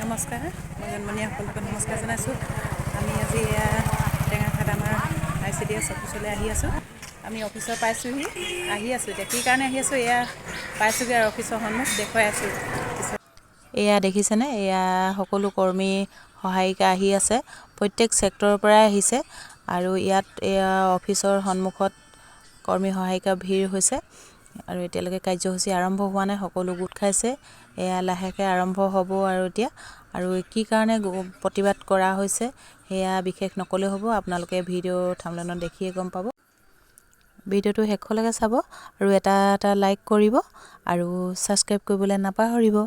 নমস্কাৰ, মই জন্মনী সকলোকে নমস্কাৰ জনাইছোঁ। আমি আজি টেঙাখাত আমাৰ ICDS অফিচলৈ আহি আছোঁ। আমি অফিচৰ পাইছোঁহি, আহি আছোঁ। এতিয়া কি কাৰণে আহি আছোঁ, এয়া পাইছোঁগৈ আৰু অফিচৰ সন্মুখ দেখুৱাই আছোঁ। এয়া দেখিছেনে, এয়া সকলো কৰ্মী সহায়িকা আহি আছে, প্ৰত্যেক ছেক্টৰৰ পৰাই আহিছে আৰু ইয়াত এয়া অফিচৰ সন্মুখত কৰ্মী সহায়িকা ভিৰ হৈছে আৰু এতিয়ালৈকে কাৰ্যসূচী আৰম্ভ হোৱা নাই, সকলো গোট খাইছে। এয়া লাহেকৈ আৰম্ভ হ'ব আৰু এতিয়া আৰু কি কাৰণে প্ৰতিবাদ কৰা হৈছে সেয়া বিশেষ নকলেও হ'ব, আপোনালোকে ভিডিঅ' থাম্বনেইলত দেখিয়ে গম পাব। ভিডিঅ'টো শেষলৈকে চাব আৰু এটা লাইক কৰিব আৰু ছাবস্ক্ৰাইব কৰিবলৈ নাপাহৰিব।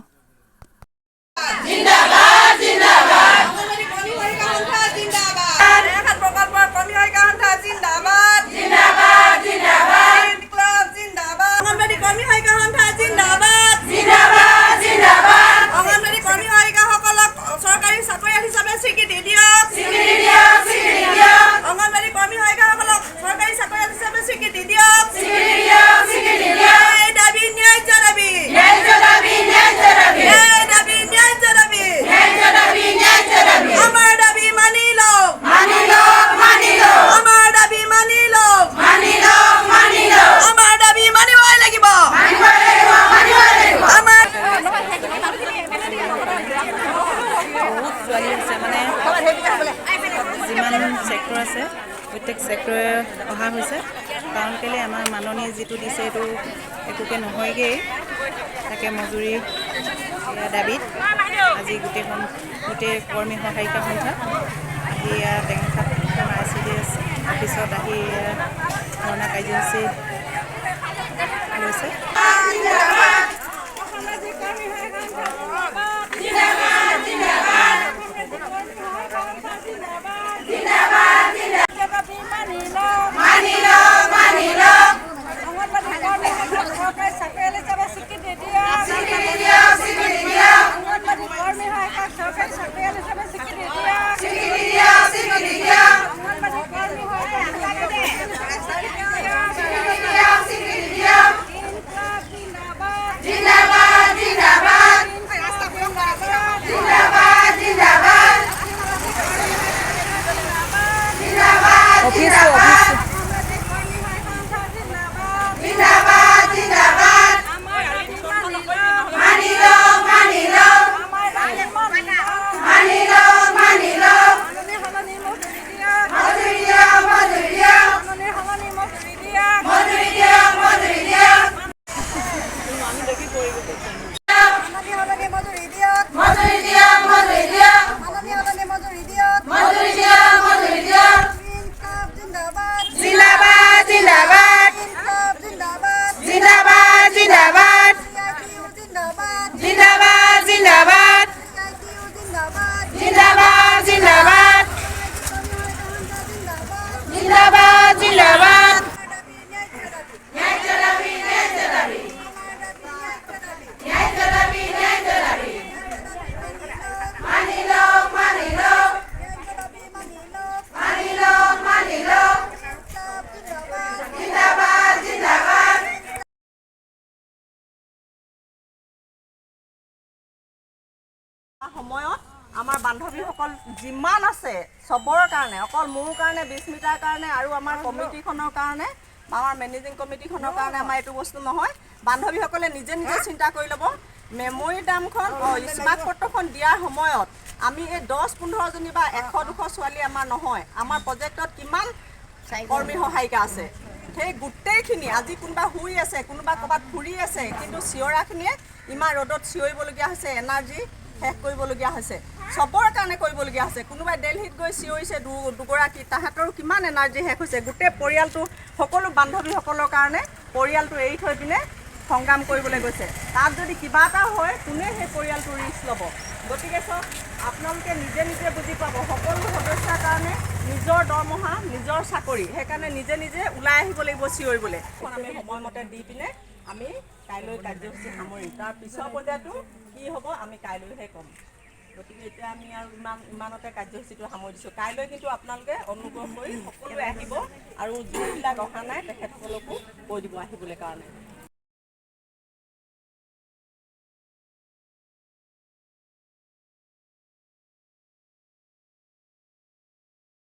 যিমান ছেক্টৰ আছে প্ৰত্যেক ছেক্টৰে অহা হৈছে, কাৰণ কেলৈ আমাৰ মাননীয়ে যিটো দিছে এইটো একোকে নহয়গৈ। তাকে মজুৰি দাবীত আজি গোটেই কৰ্মী সহায়িকা সন্থা আহি টেঙাখাত ICDS অফিচত আহি ধৰ্ণা কাৰ্যসূচী লৈছে। সময়ত আমাৰ বান্ধৱীসকল যিমান আছে চবৰ কাৰণে, অকল মোৰ কাৰণে, বিস্মিতাৰ কাৰণে আৰু আমাৰ কমিটিখনৰ কাৰণে, আমাৰ মেনেজিং কমিটিখনৰ কাৰণে আমাৰ এইটো বস্তু নহয়। বান্ধৱীসকলে নিজে নিজে চিন্তা কৰি ল'ব। মেমৰিডামখন স্মাৰক পত্ৰখন দিয়াৰ সময়ত আমি এই 10-15 জনী বা 100-200 ছোৱালী আমাৰ নহয়, আমাৰ প্ৰজেক্টত কিমান কৰ্মী সহায়িকা আছে, সেই গোটেইখিনি আজি কোনোবা শুই আছে, কোনোবা ক'ৰবাত ফুৰি আছে, কিন্তু চিঞৰাখিনিয়ে ইমান ৰ'দত চিঞৰিবলগীয়া হৈছে, এনাৰ্জি শেষ কৰিবলগীয়া হৈছে, চবৰ কাৰণে কৰিবলগীয়া হৈছে। কোনোবাই দিল্লীত গৈ চিঞৰিছে দুগৰাকী, তাহাঁতৰো কিমান এনাৰ্জি শেষ হৈছে। গোটেই পৰিয়ালটো, সকলো বান্ধৱীসকলৰ কাৰণে পৰিয়ালটো এৰি থৈ পিনে সংগ্ৰাম কৰিবলৈ গৈছে। তাত যদি কিবা এটা হয়, কোনে সেই পৰিয়ালটো ৰিস্ক ল'ব? গতিকে চব আপোনালোকে নিজে নিজে বুজি পাব, সকলো সদস্যাৰ কাৰণে নিজৰ দৰমহা, নিজৰ চাকৰি, সেইকাৰণে নিজে নিজে ওলাই আহিব লাগিব চিঞৰিবলৈ। আমি সময়মতে দি পিনে আমি কাইলৈ কাৰ্যসূচী সামৰিম। তাৰ পিছৰ পৰ্যায়টো কি হ'ব আমি কাইলৈহে ক'ম। গতিকে এতিয়া আমি আৰু ইমানতে কাৰ্যসূচীটো সামৰি দিছোঁ। কাইলৈ কিন্তু আপোনালোকে অনুগ্ৰহ কৰি সকলোৱে আহিব আৰু যোনবিলাক অহা নাই তেখেতসকলকো কৈ দিব আহিবলৈ কাৰণে।